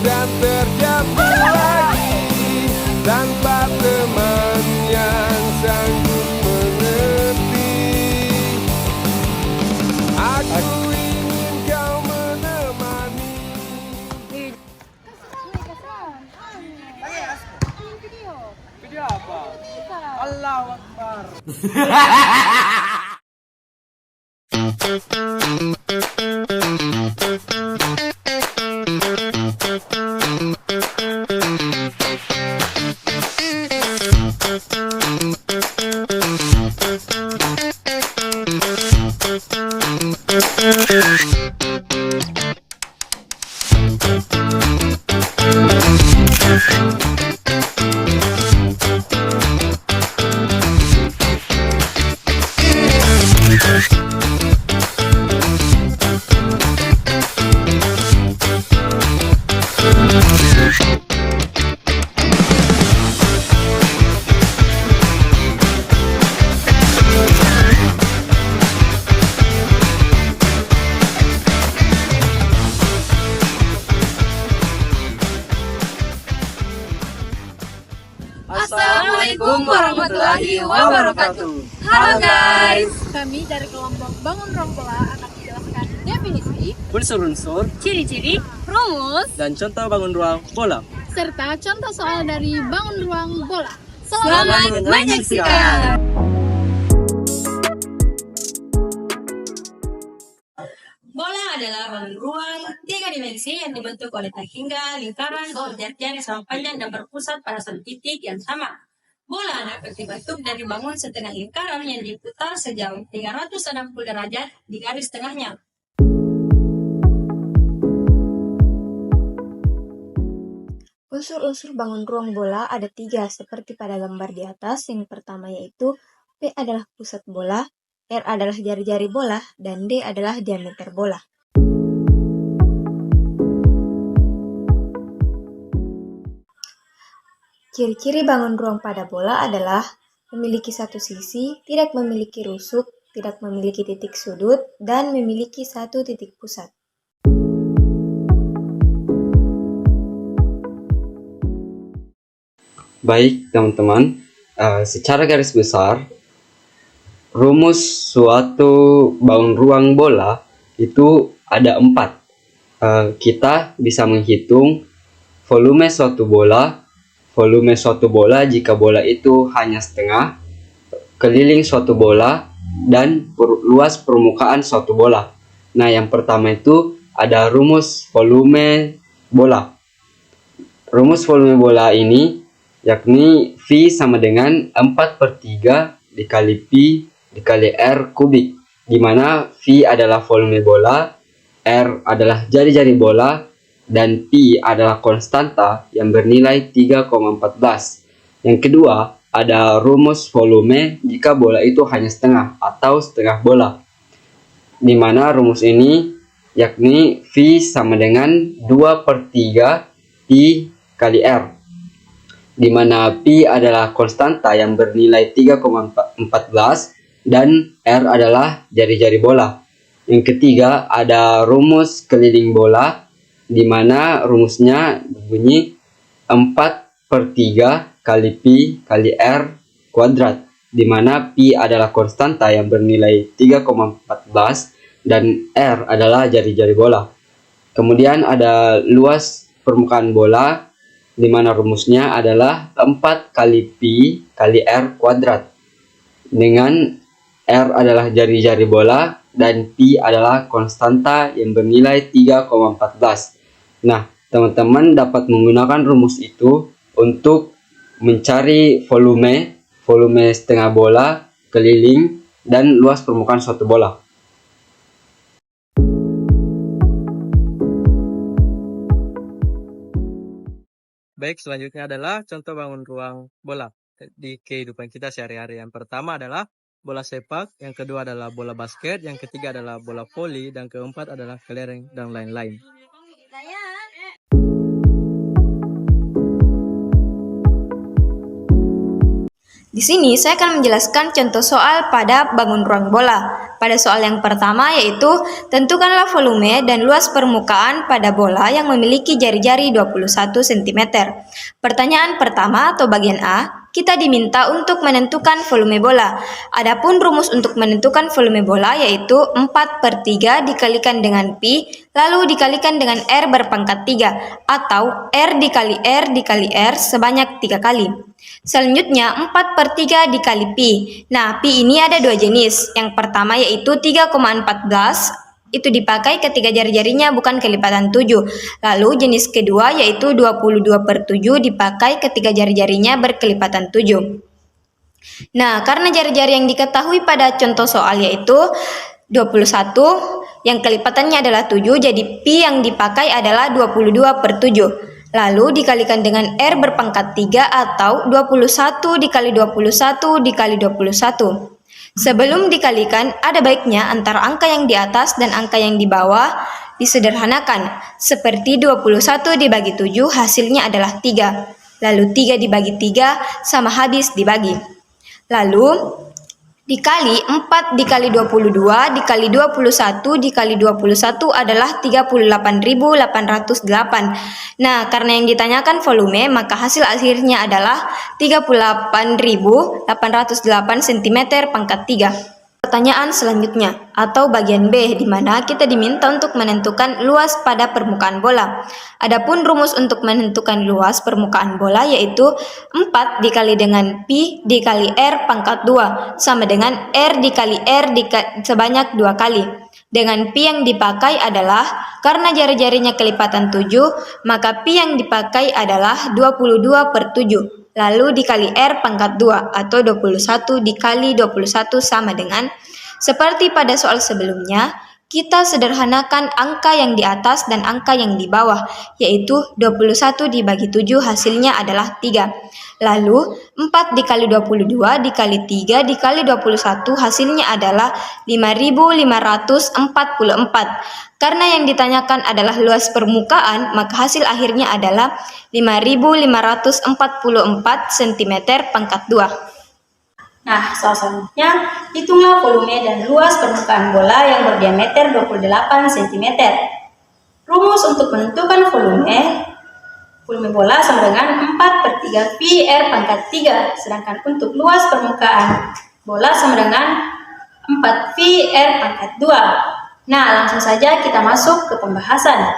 dan terjatuh lagi tanpa teman yang sanggup mengerti. Aku ingin kau menemani. Video apa? Allahu Akbar. Assalamualaikum warahmatullahi wabarakatuh. Halo guys, Kami dari kelompok Bangun Ruang Bola akan menjelaskan definisi, Unsur-unsur ciri-ciri, rumus, dan contoh bangun ruang bola. serta contoh soal dari Bangun Ruang Bola. selamat menyaksikan. Bola adalah bangun ruang tiga dimensi yang dibentuk oleh tak hingga lingkaran berjari-jari sama panjang dan berpusat pada satu titik yang sama. Bola dapat dibentuk dari bangun setengah lingkaran yang diputar sejauh 360 derajat di garis tengahnya. Unsur-unsur bangun ruang bola ada 3 seperti pada gambar di atas. Yang pertama yaitu P adalah pusat bola, R adalah jari-jari bola, dan D adalah diameter bola. Ciri-ciri bangun ruang pada bola adalah memiliki satu sisi, tidak memiliki rusuk, tidak memiliki titik sudut, dan memiliki satu titik pusat. Baik teman-teman, secara garis besar, rumus suatu bangun ruang bola itu ada 4. Kita bisa menghitung volume suatu bola jika bola itu hanya setengah, keliling suatu bola, dan luas permukaan suatu bola. Nah, yang pertama itu ada rumus volume bola. Rumus volume bola ini yakni V sama dengan 4/3 dikali Pi dikali R kubik, di mana V adalah volume bola, R adalah jari-jari bola, dan Pi adalah konstanta yang bernilai 3,14. Yang kedua, ada rumus volume jika bola itu hanya setengah atau setengah bola, di mana rumus ini yakni V sama dengan 2/3 Pi kali R, di mana Pi adalah konstanta yang bernilai 3,14 dan R adalah jari-jari bola. Yang ketiga ada rumus keliling bola, di mana rumusnya berbunyi 4/3 kali Pi kali R kuadrat, di mana Pi adalah konstanta yang bernilai 3,14 dan R adalah jari-jari bola. Kemudian ada luas permukaan bola, di mana rumusnya adalah 4 kali Pi kali R kuadrat, dengan R adalah jari-jari bola dan Pi adalah konstanta yang bernilai 3,14. Nah, teman-teman dapat menggunakan rumus itu untuk mencari volume setengah bola, keliling, dan luas permukaan suatu bola. Baik, selanjutnya adalah contoh bangun ruang bola di kehidupan kita sehari-hari. Yang pertama adalah bola sepak, yang kedua adalah bola basket, yang ketiga adalah bola voli, dan keempat adalah kelereng dan lain-lain. Di sini saya akan menjelaskan contoh soal pada bangun ruang bola. pada soal yang pertama yaitu tentukanlah volume dan luas permukaan pada bola yang memiliki jari-jari 21 cm. Pertanyaan pertama atau bagian A, kita diminta untuk menentukan volume bola. Adapun rumus untuk menentukan volume bola yaitu 4/3 dikalikan dengan pi lalu dikalikan dengan R berpangkat 3 atau R dikali R sebanyak 3 kali. Selanjutnya 4/3 dikali pi. Nah, pi ini ada dua jenis. Yang pertama yaitu 3,14 itu dipakai ketika jari-jarinya bukan kelipatan 7. Lalu jenis kedua yaitu 22/7 dipakai ketika jari-jarinya berkelipatan 7. Nah, karena jari-jari yang diketahui pada contoh soal yaitu 21 yang kelipatannya adalah 7, jadi pi yang dipakai adalah 22/7. Lalu dikalikan dengan R berpangkat 3 atau 21 dikali 21 dikali 21. Sebelum dikalikan, ada baiknya antara angka yang di atas dan angka yang di bawah disederhanakan. Seperti 21 dibagi 7 hasilnya adalah 3. Lalu 3 dibagi 3 sama habis dibagi. Lalu dikali 4 dikali 22 dikali 21 dikali 21 adalah 38.808. Nah, karena yang ditanyakan volume, maka hasil akhirnya adalah 38.808 cm pangkat 3. Pertanyaan selanjutnya atau bagian B, di mana kita diminta untuk menentukan luas pada permukaan bola. Adapun rumus untuk menentukan luas permukaan bola yaitu 4 dikali dengan pi dikali R pangkat 2 sama dengan R dikali sebanyak 2 kali. Dengan pi yang dipakai adalah, karena jari-jarinya kelipatan 7, maka pi yang dipakai adalah 22/7. Lalu dikali R pangkat 2 atau 21 dikali 21 sama dengan, seperti pada soal sebelumnya, kita sederhanakan angka yang di atas dan angka yang di bawah, yaitu 21 dibagi 7 hasilnya adalah 3. Lalu 4 dikali 22 dikali 3 dikali 21 hasilnya adalah 5.544. Karena yang ditanyakan adalah luas permukaan, maka hasil akhirnya adalah 5.544 cm pangkat 2. Nah, soal selanjutnya, hitunglah volume dan luas permukaan bola yang berdiameter 28 cm. Rumus untuk menentukan volume bola sama dengan 4/3 pi R pangkat 3, sedangkan untuk luas permukaan bola sama dengan 4 pi R pangkat 2. Nah, langsung saja kita masuk ke pembahasan.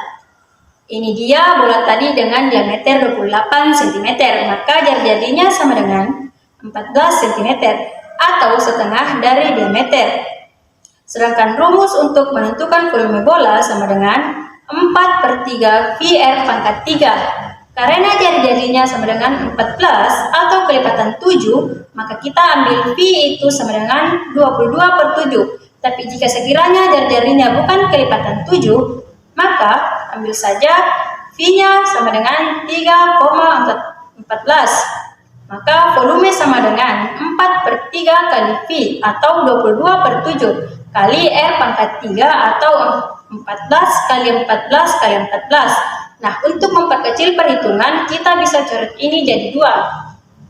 Ini dia bola tadi dengan diameter 28 cm, maka jari-jarinya sama dengan 14 cm atau setengah dari diameter. Sedangkan rumus untuk menentukan volume bola sama dengan 4/3 pi R pangkat 3. Karena jari-jarinya sama dengan 14 atau kelipatan 7, maka kita ambil pi itu sama dengan 22/7. Tapi jika sekiranya jari-jarinya bukan kelipatan 7, maka ambil saja V-nya sama dengan 3,14. Maka volume sama dengan 4/3 kali V atau 22/7 kali R pangkat 3 atau 14 kali 14 kali 14. Nah, untuk memperkecil perhitungan, kita bisa coret ini jadi 2.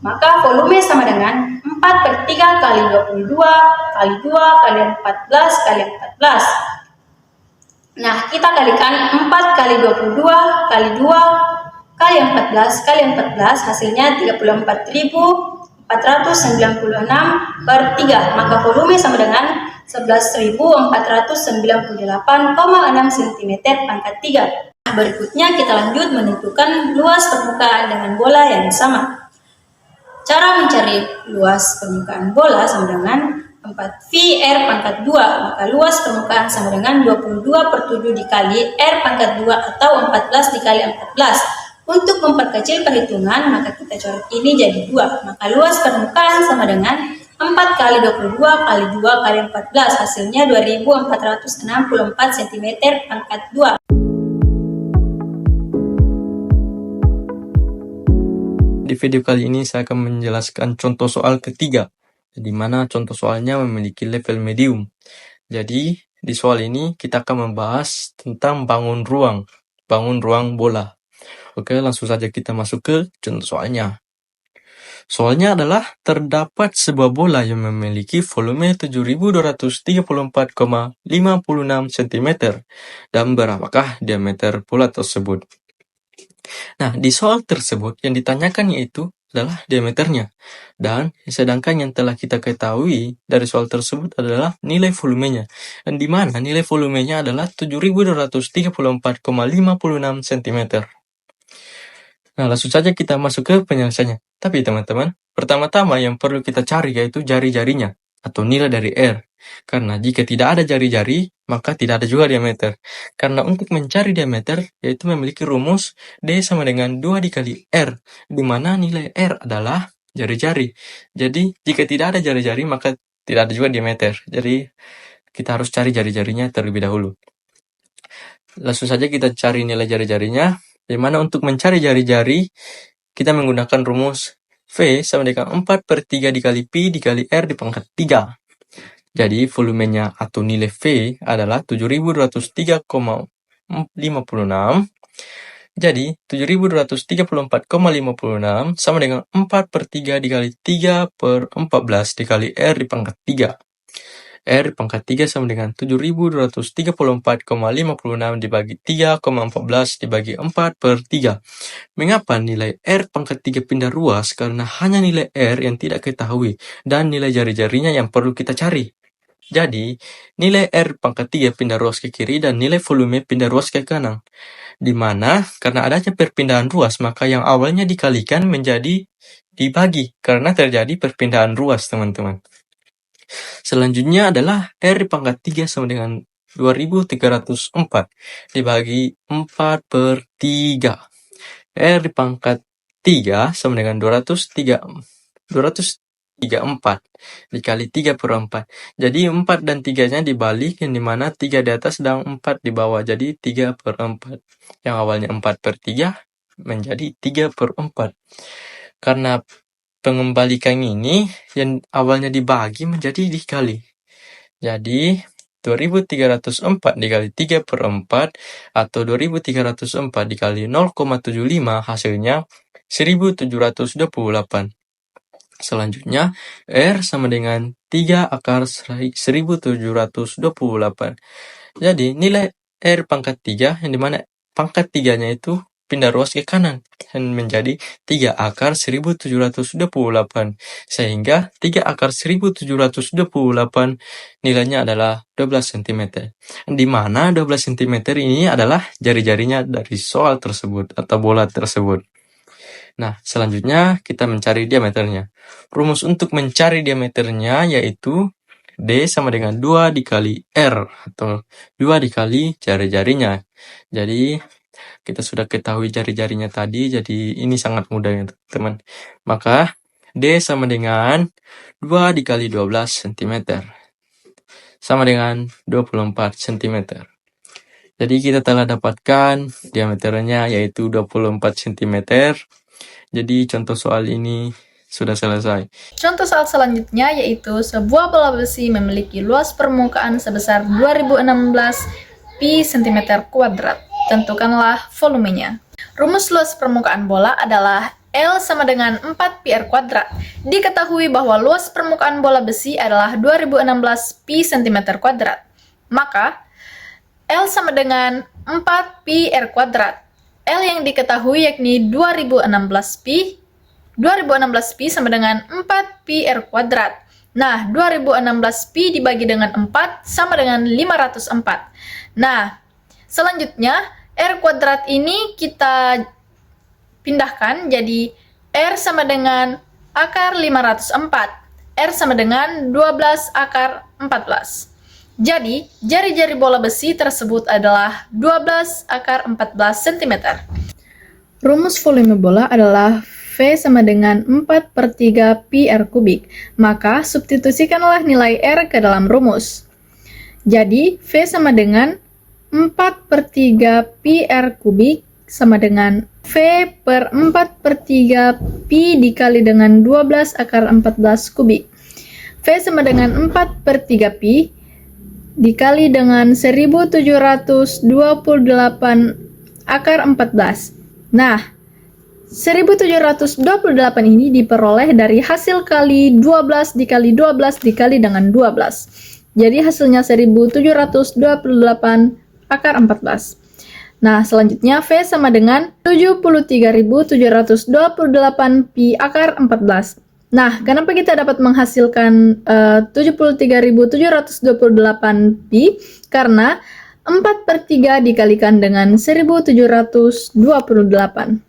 Maka volume sama dengan 4/3 kali 22 kali 2 kali 14 kali 14. Nah, kita kalikan 4 kali 22 kali 2 kali 14 kali 14 hasilnya 34.496/3. Maka volume sama dengan 11.498,6 cm pangkat 3. Berikutnya kita lanjut menentukan luas permukaan dengan bola yang sama. Cara mencari luas permukaan bola sama dengan 4 R pangkat 2, maka luas permukaan sama dengan 22/7 dikali R pangkat 2 atau 14 dikali 14. Untuk memperkecil perhitungan, maka kita coret ini jadi 2, maka luas permukaan sama dengan 4 kali 22 kali 2 kali 14, hasilnya 2.464 cm pangkat 2. Di video kali ini saya akan menjelaskan contoh soal ketiga, di mana contoh soalnya memiliki level medium. Jadi, di soal ini kita akan membahas tentang bangun ruang bola. Oke, langsung saja kita masuk ke contoh soalnya. Soalnya adalah terdapat sebuah bola yang memiliki volume 7234,56 cm. Dan berapakah diameter bola tersebut? Nah, di soal tersebut yang ditanyakan yaitu adalah diameternya. Dan sedangkan yang telah kita ketahui dari soal tersebut adalah nilai volumenya. Dan di mana nilai volumenya adalah 7234,56 cm. Nah, langsung saja kita masuk ke penyelesaiannya. Tapi teman-teman, pertama-tama yang perlu kita cari yaitu jari-jarinya atau nilai dari R. Karena jika tidak ada jari-jari, maka tidak ada juga diameter. Karena untuk mencari diameter, yaitu memiliki rumus D sama dengan 2 dikali R, di mana nilai R adalah jari-jari. Jadi, jika tidak ada jari-jari, maka tidak ada juga diameter. Jadi, kita harus cari jari-jarinya terlebih dahulu. Langsung saja kita cari nilai jari-jarinya, di mana untuk mencari jari-jari, kita menggunakan rumus V sama dengan 4/3 dikali Pi dikali R dipangkat 3. Jadi, volumenya atau nilai V adalah 7203,56. Jadi, 7234,56 sama dengan 4/3 dikali 3/14 dikali R dipangkat 3. R pangkat 3 sama dengan 7234,56 dibagi 3,14 dibagi 4/3. Mengapa nilai R pangkat 3 pindah ruas? Karena hanya nilai R yang tidak ketahui dan nilai jari-jarinya yang perlu kita cari. Jadi, nilai R pangkat 3 pindah ruas ke kiri dan nilai volume pindah ruas ke kanan. Di mana karena adanya perpindahan ruas, maka yang awalnya dikalikan menjadi dibagi karena terjadi perpindahan ruas, teman-teman. Selanjutnya adalah R pangkat 3 sama dengan 2304 dibagi 4/3. R pangkat 3 sama dengan 234 dikali 3/4. Jadi 4 dan 3-nya dibalik, yang dimana 3 di atas dan 4 di bawah. Jadi 3/4. Yang awalnya 4/3 menjadi 3/4. Karena pengembalikan ini yang awalnya dibagi menjadi dikali. Jadi 2304 dikali 3/4 atau 2304 dikali 0,75 hasilnya 1728. Selanjutnya R sama dengan 3 akar 1728. Jadi nilai R pangkat 3 yang dimana pangkat 3-nya itu pindah ruas ke kanan dan menjadi 3 akar 1728. Sehingga 3 akar 1728 nilainya adalah 12 cm. Di mana 12 cm ini adalah jari-jarinya dari soal tersebut atau bola tersebut. Nah, selanjutnya kita mencari diameternya. Rumus untuk mencari diameternya yaitu D sama dengan 2 dikali R atau 2 dikali jari-jarinya. Jadi, kita sudah ketahui jari-jarinya tadi, jadi ini sangat mudah ya teman. Maka D sama dengan 2 dikali 12 cm. Sama dengan 24 cm. Jadi kita telah dapatkan diameternya yaitu 24 cm. Jadi contoh soal ini sudah selesai. Contoh soal selanjutnya yaitu sebuah bola besi memiliki luas permukaan sebesar 2016 pi cm kuadrat. Tentukanlah volumenya. Rumus luas permukaan bola adalah L sama dengan 4 pi R kuadrat. Diketahui bahwa luas permukaan bola besi adalah 2016 pi cm kuadrat. Maka L sama dengan 4 pi R kuadrat. L yang diketahui yakni 2016 pi. 2016 pi sama dengan 4 pi R kuadrat. Nah, 2016 pi dibagi dengan 4 sama dengan 504. Nah, selanjutnya R kuadrat ini kita pindahkan jadi R sama dengan akar 504. R sama dengan 12 akar 14. Jadi, jari-jari bola besi tersebut adalah 12 akar 14 cm. Rumus volume bola adalah V sama dengan 4/3 pi R kubik. Maka, substitusikanlah nilai R ke dalam rumus. Jadi, V sama dengan 4/3 pi R kubik sama dengan V per 4/3 pi dikali dengan 12 akar 14 kubik. V sama dengan 4/3 pi dikali dengan 1728 akar 14. Nah, 1728 ini diperoleh dari hasil kali 12 dikali 12 dikali dengan 12. Jadi hasilnya 1728 akar 14. Nah, selanjutnya V sama dengan 73.728 Pi akar 14. Nah, kenapa kita dapat menghasilkan 73.728 Pi? Karena 4/3 dikalikan dengan 1728.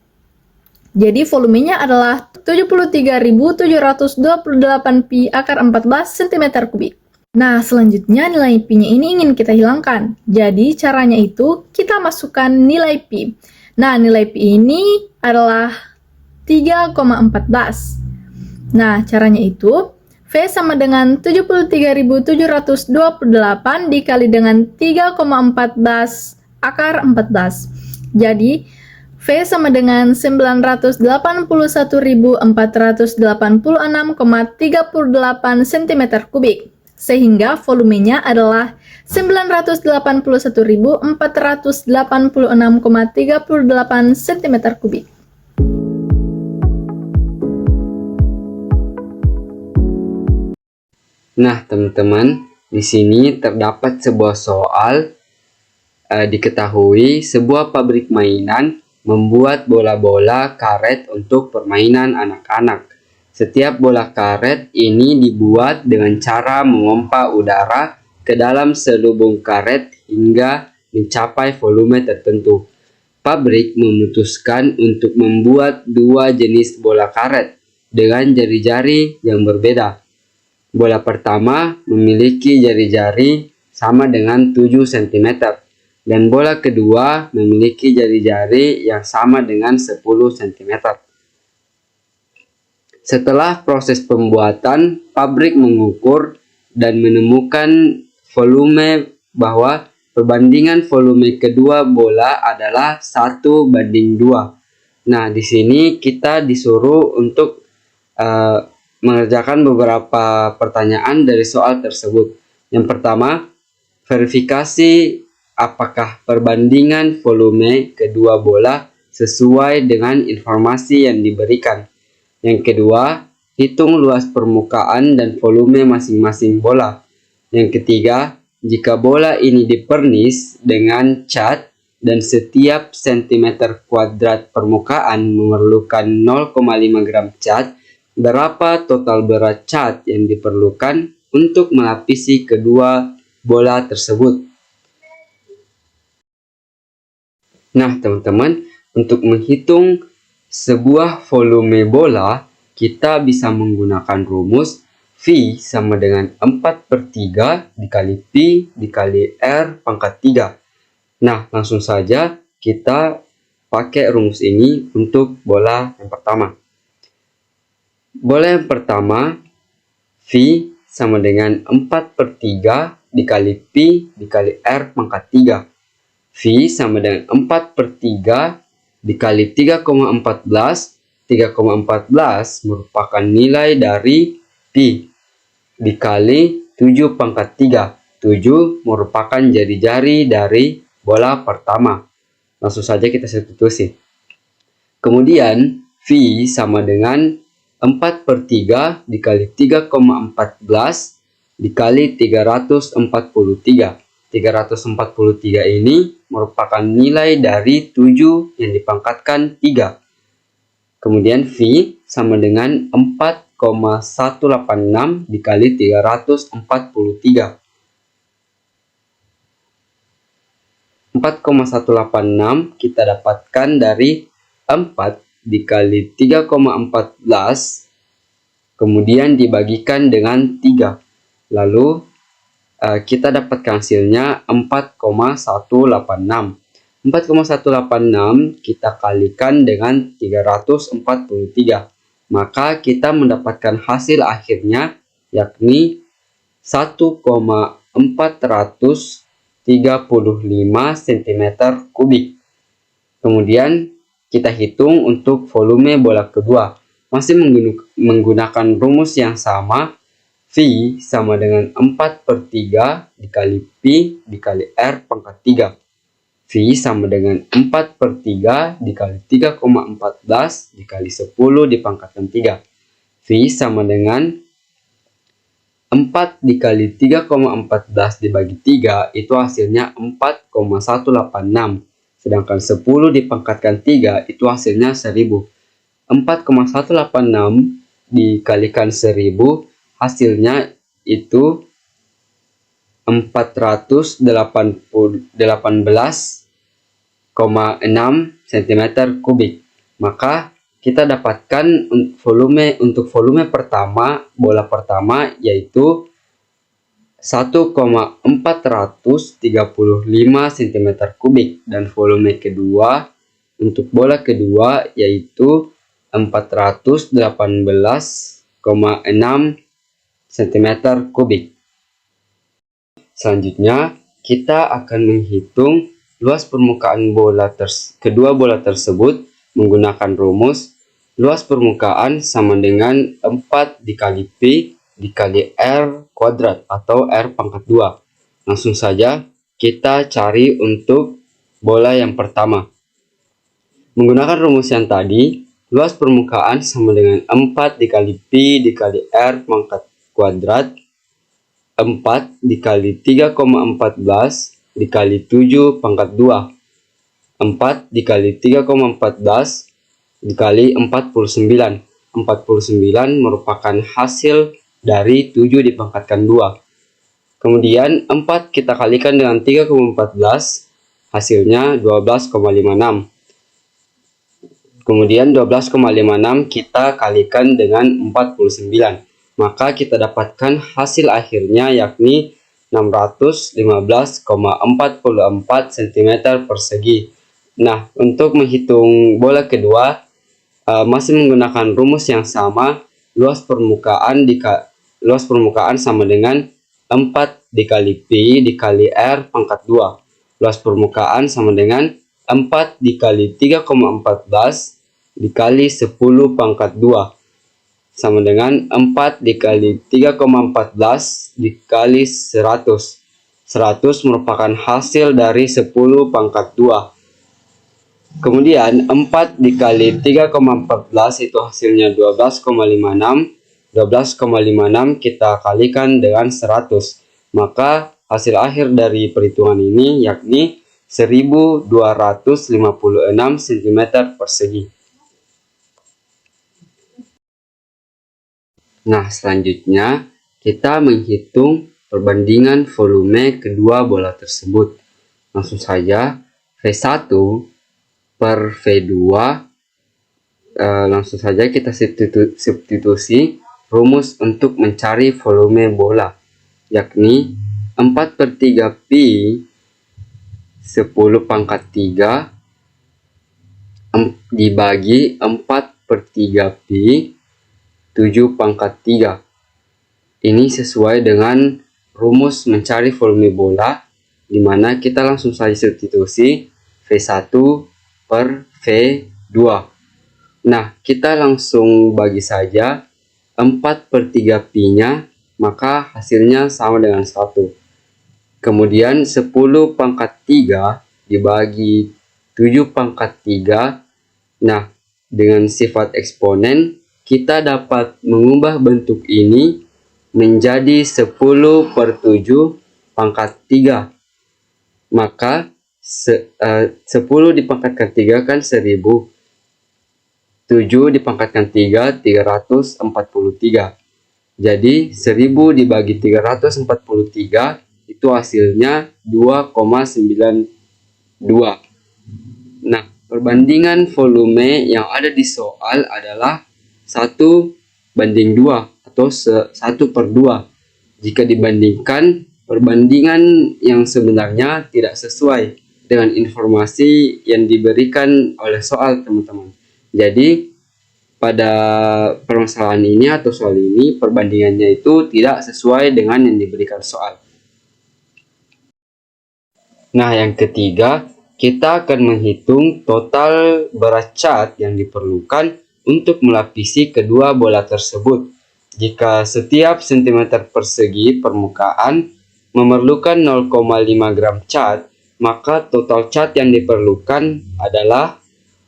Jadi volumenya adalah 73.728 Pi akar 14 cm3. Nah, selanjutnya nilai Pi-nya ini ingin kita hilangkan. Jadi caranya itu kita masukkan nilai Pi. Nah, nilai Pi ini adalah 3,14. Nah, caranya itu V sama dengan 73.728 dikali dengan 3,14 akar 14. Jadi V sama dengan 981.486,38 cm3, sehingga volumenya adalah 981.486,38 cm3. Nah, teman-teman, di sini terdapat sebuah soal diketahui sebuah pabrik mainan membuat bola-bola karet untuk permainan anak-anak. Setiap bola karet ini dibuat dengan cara memompa udara ke dalam selubung karet hingga mencapai volume tertentu. Pabrik memutuskan untuk membuat dua jenis bola karet dengan jari-jari yang berbeda. Bola pertama memiliki jari-jari sama dengan 7 cm. Dan bola kedua memiliki jari-jari yang sama dengan 10 cm. Setelah proses pembuatan, pabrik mengukur dan menemukan volume bahwa perbandingan volume kedua bola adalah 1:2. Nah, di sini kita disuruh untuk mengerjakan beberapa pertanyaan dari soal tersebut. Yang pertama, verifikasi apakah perbandingan volume kedua bola sesuai dengan informasi yang diberikan. Yang kedua, hitung luas permukaan dan volume masing-masing bola. Yang ketiga, jika bola ini dipernis dengan cat dan setiap sentimeter kuadrat permukaan memerlukan 0,5 gram cat, berapa total berat cat yang diperlukan untuk melapisi kedua bola tersebut? Nah, teman-teman, untuk menghitung sebuah volume bola, kita bisa menggunakan rumus V sama dengan 4/3 dikali Pi dikali R pangkat 3. Nah, langsung saja kita pakai rumus ini untuk bola yang pertama. Bola yang pertama, V sama dengan 4/3 dikali Pi dikali R pangkat 3. V sama dengan 4/3 dikali 3,14. 3,14 merupakan nilai dari Pi dikali 7 pangkat 3. 7 merupakan jari-jari dari bola pertama. Langsung saja kita substitusi. Kemudian V sama dengan 4/3 dikali 3,14 dikali 343. 343 ini merupakan nilai dari 7 yang dipangkatkan 3. Kemudian V sama dengan 4,186 dikali 343. 4,186 kita dapatkan dari 4 dikali 3,14 kemudian dibagikan dengan 3. Lalu kita dapatkan hasilnya 4,186. 4,186 kita kalikan dengan 343. Maka kita mendapatkan hasil akhirnya yakni 1,435 cm3. Kemudian kita hitung untuk volume bola kedua. Masih menggunakan rumus yang sama. V sama dengan 4/3 dikali Pi dikali R pangkat 3. V V sama dengan 4/3 dikali 3,14 dikali 10 dipangkatkan 3. V sama dengan 4 dikali 3,14 dibagi 3 itu hasilnya 4,186. Sedangkan 10 dipangkatkan 3 itu hasilnya 1000. 4,186 dikalikan 1000 hasilnya itu 418,6 cm kubik. Maka kita dapatkan untuk volume pertama, bola pertama yaitu 1,435 cm kubik, dan volume kedua untuk bola kedua yaitu 418,6 cm kubik. Selanjutnya kita akan menghitung luas permukaan kedua bola tersebut menggunakan rumus luas permukaan sama dengan 4 dikali P dikali R kuadrat atau R pangkat 2. Langsung saja kita cari untuk bola yang pertama. Menggunakan rumus yang tadi, luas permukaan sama dengan 4 dikali P dikali R pangkat kuadrat 4 dikali 3,14 dikali 7 pangkat 2. 4 dikali 3,14 dikali 49. 49 merupakan hasil dari 7 dipangkatkan 2. Kemudian 4 kita kalikan dengan 3,14, hasilnya 12,56. Kemudian 12,56 kita kalikan dengan 49. Maka kita dapatkan hasil akhirnya yakni 615,44 cm persegi. Nah, untuk menghitung bola kedua masih menggunakan rumus yang sama. Luas permukaan sama dengan 4 dikali P dikali R pangkat 2. Luas permukaan sama dengan 4 dikali 3,14 dikali 10 pangkat 2 sama dengan 4 dikali 3,14 dikali 100. 100 merupakan hasil dari 10 pangkat 2. Kemudian 4 dikali 3,14 itu hasilnya 12,56. 12,56 kita kalikan dengan 100. Maka hasil akhir dari perhitungan ini yakni 1256 cm persegi. Nah, selanjutnya kita menghitung perbandingan volume kedua bola tersebut. Langsung saja V1 per V2, langsung saja kita substitusi rumus untuk mencari volume bola, yakni 4/3 Pi 10 pangkat 3 dibagi 4/3 Pi 7 pangkat 3. Ini sesuai dengan rumus mencari volume bola, dimana kita langsung saja substitusi V1 per V2. Nah, kita langsung bagi saja 4/3 Pi nya, maka hasilnya sama dengan 1. Kemudian 10 pangkat 3 dibagi 7 pangkat 3. Nah, dengan sifat eksponen kita dapat mengubah bentuk ini menjadi 10/7 pangkat 3. Maka 10 dipangkatkan 3 kan 1000. 7 dipangkatkan 3, 343. Jadi 1000 dibagi 343 itu hasilnya 2,92. Nah, perbandingan volume yang ada di soal adalah 1/2 atau 1/2. Jika dibandingkan, perbandingan yang sebenarnya tidak sesuai dengan informasi yang diberikan oleh soal, teman-teman. Jadi pada permasalahan ini atau soal ini perbandingannya itu tidak sesuai dengan yang diberikan soal. Nah, yang ketiga, kita akan menghitung total berat cat yang diperlukan untuk melapisi kedua bola tersebut. Jika setiap cm persegi permukaan memerlukan 0,5 gram cat, maka total cat yang diperlukan adalah,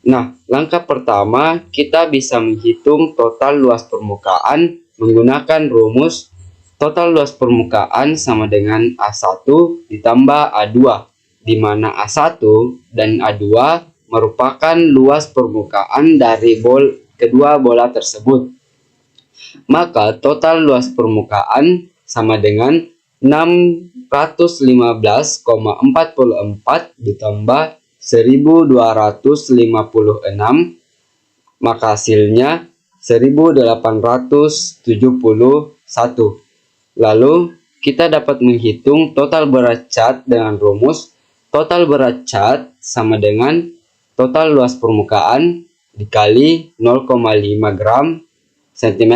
nah, langkah pertama kita bisa menghitung total luas permukaan menggunakan rumus total luas permukaan sama dengan A1 ditambah A2, di mana A1 dan A2 merupakan luas permukaan dari kedua bola tersebut. Maka total luas permukaan sama dengan 615,44 ditambah 1256, maka hasilnya 1871. Lalu kita dapat menghitung total berat cat dengan rumus total berat cat sama dengan total luas permukaan dikali 0,5 gram cm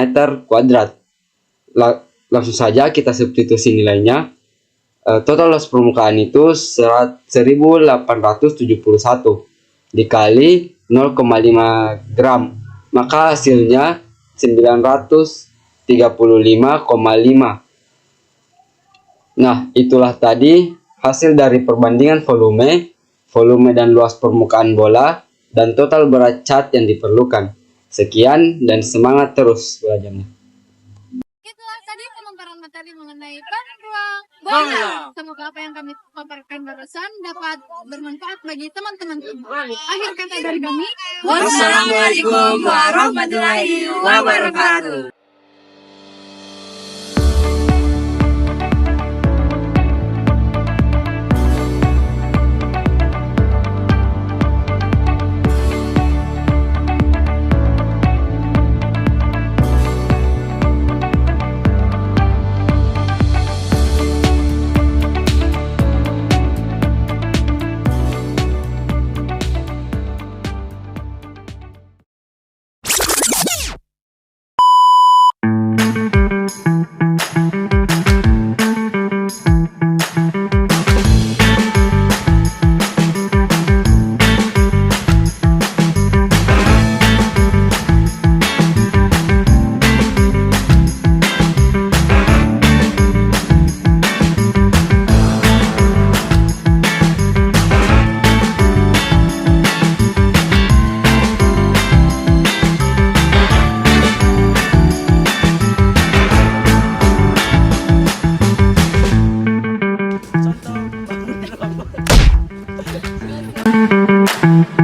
kuadrat. Langsung saja kita substitusi nilainya. Total luas permukaan itu 1871 dikali 0,5 gram, maka hasilnya 935,5. Nah, itulah tadi hasil dari perbandingan volume dan luas permukaan bola, dan total berat cat yang diperlukan. Sekian dan semangat terus belajarnya. Itulah tadi pemaparan materi mengenai ruang bola. Semoga apa yang kami paparkan barusan dapat bermanfaat bagi teman-teman semua. Akhir kata dari kami, Wassalamualaikum warahmatullahi wabarakatuh.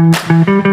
Contoh